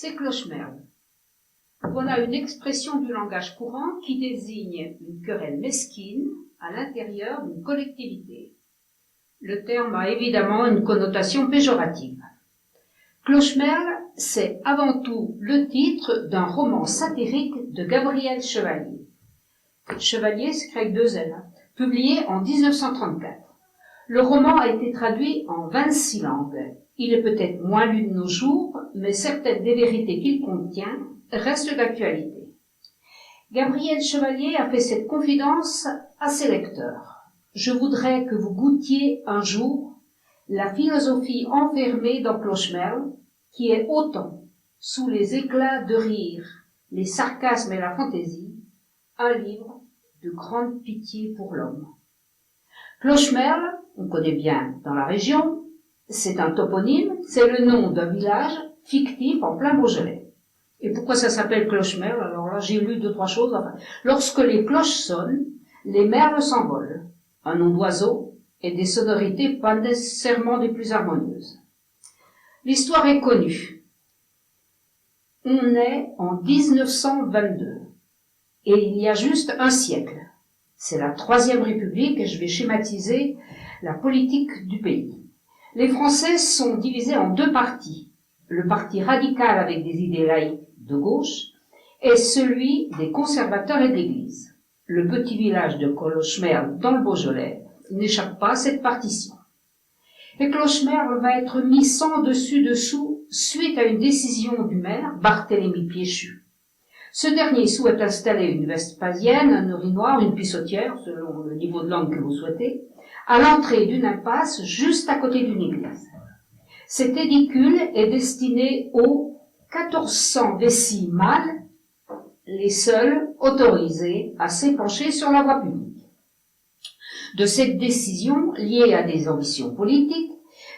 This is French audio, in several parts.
c'est cloche-merle. Voilà une expression du langage courant qui désigne une querelle mesquine à l'intérieur d'une collectivité. Le terme a évidemment une connotation péjorative. Cloche-merle, c'est avant tout le titre d'un roman satirique de Gabriel Chevalier. Chevalier, c'est avec 2 L, publié en 1934. Le roman a été traduit en 26 langues. Il est peut-être moins lu de nos jours, mais certaines des vérités qu'il contient restent d'actualité. Gabriel Chevalier a fait cette confidence à ses lecteurs. Je voudrais que vous goûtiez un jour la philosophie enfermée dans Cloche-merle, qui est autant, sous les éclats de rire, les sarcasmes et la fantaisie, un livre de grande pitié pour l'homme. Cloche-merle, on connaît bien dans la région, c'est un toponyme, c'est le nom d'un village fictif en plein Beaujolais. Et pourquoi ça s'appelle Cloche-merle? Alors là, j'ai lu 2-3 choses. Enfin, lorsque les cloches sonnent, les merles s'envolent. Un nom d'oiseau et des sonorités pas nécessairement des plus harmonieuses. L'histoire est connue. On est en 1922. Et il y a juste un siècle. C'est la Troisième République et je vais schématiser la politique du pays. Les Français sont divisés en 2 partis. Le parti radical avec des idées laïques de gauche et celui des conservateurs et d'église. Le petit village de Cloche-merle dans le Beaujolais n'échappe pas à cette partition. Et Cloche-merle va être mis sans dessus-dessous suite à une décision du maire, Barthélemy Piéchu. Ce dernier souhaite installer une Vespasienne, un urinoir, une pissotière, selon le niveau de langue que vous souhaitez, à l'entrée d'une impasse juste à côté d'une église. Cet édicule est destiné aux 1400 vessies mâles, les seuls autorisés à s'épancher sur la voie publique. De cette décision, liée à des ambitions politiques,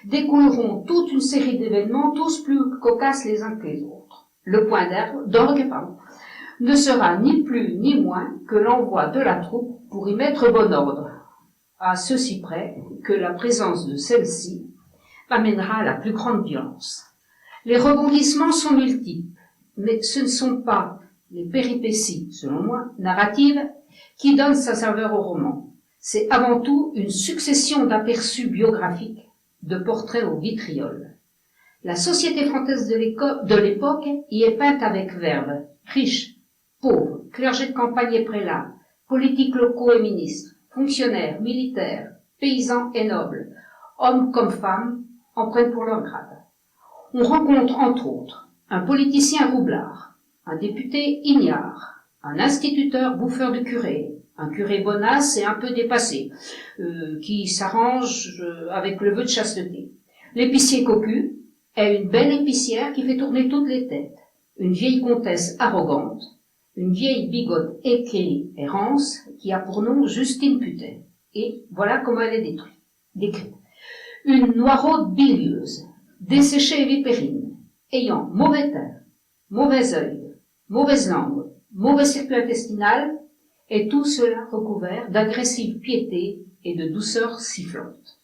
découleront toute une série d'événements, tous plus cocasses les uns que les autres. Le point d'orgue, ne sera ni plus ni moins que l'envoi de la troupe pour y mettre bon ordre, à ceci près que la présence de celle-ci amènera à la plus grande violence. Les rebondissements sont multiples, mais ce ne sont pas les péripéties, selon moi, narratives, qui donnent sa saveur au roman. C'est avant tout une succession d'aperçus biographiques, de portraits au vitriol. La société française de l'époque y est peinte avec verve, riche, pauvre, clergé de campagne et prélats, politiques locaux et ministres, fonctionnaires, militaires, paysans et nobles, hommes comme femmes, en prennent pour leur grade. On rencontre entre autres un politicien roublard, un député ignare, un instituteur bouffeur de curé, un curé bonasse et un peu dépassé, qui s'arrange avec le vœu de chasteté. L'épicier cocu est une belle épicière qui fait tourner toutes les têtes, une vieille comtesse arrogante, une vieille bigote écrite et rance qui a pour nom Justine Putet. Et voilà comment elle est décrite. Une noiraude bilieuse, desséchée et vipérine, ayant mauvais teint, mauvais œil, mauvaise langue, mauvais circuit intestinal, et tout cela recouvert d'agressive piété et de douceur sifflante.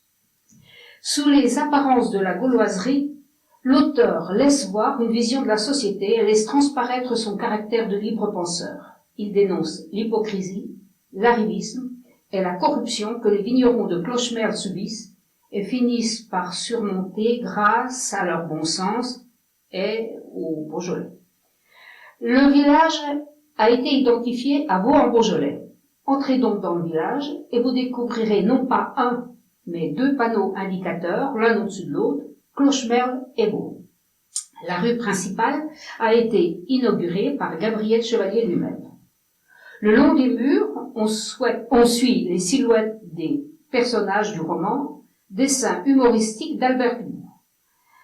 Sous les apparences de la gauloiserie, l'auteur laisse voir une vision de la société et laisse transparaître son caractère de libre penseur. Il dénonce l'hypocrisie, l'arrivisme et la corruption que les vignerons de Cloche-merle subissent et finissent par surmonter grâce à leur bon sens et au Beaujolais. Le village a été identifié à Vaux-en-Beaujolais. Entrez donc dans le village et vous découvrirez non pas un, mais 2 panneaux indicateurs, l'un au-dessus de l'autre, Cloche-merle et Vaux. La rue principale a été inaugurée par Gabriel Chevalier lui-même. Le long des murs, on suit les silhouettes des personnages du roman, dessin humoristique d'Albert Dumas.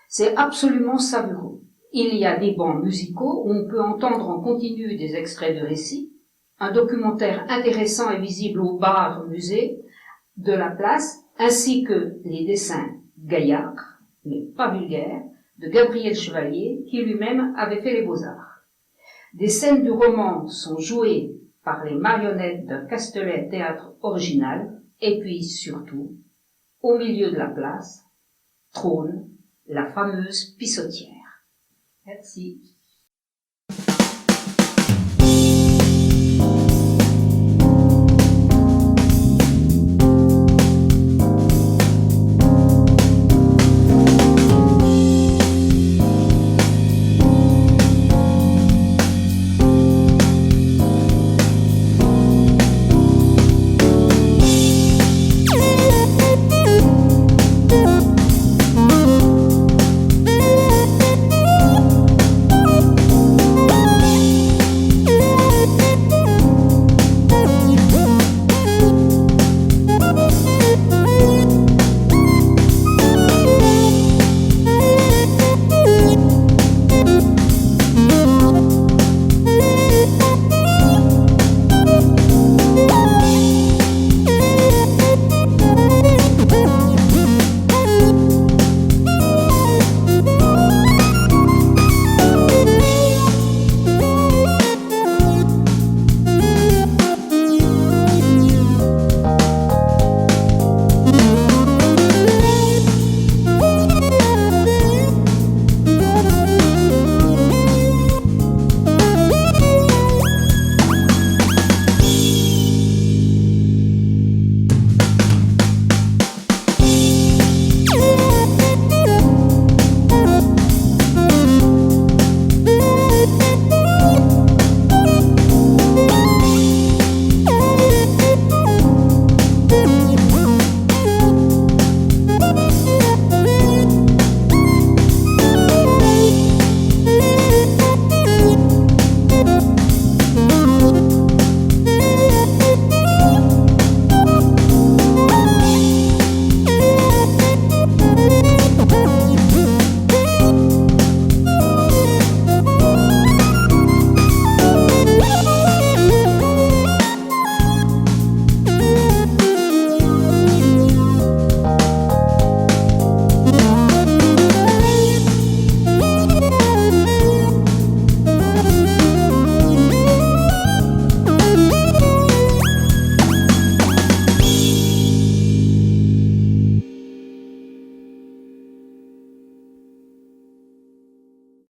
C'est absolument savoureux. Il y a des bancs musicaux où on peut entendre en continu des extraits de récits, un documentaire intéressant et visible au bar-musée de la place, ainsi que les dessins gaillards, mais pas vulgaires, de Gabriel Chevalier, qui lui-même avait fait les beaux-arts. Des scènes du roman sont jouées par les marionnettes d'un Castelet théâtre original, et puis surtout, au milieu de la place, trône la fameuse pissotière. Merci.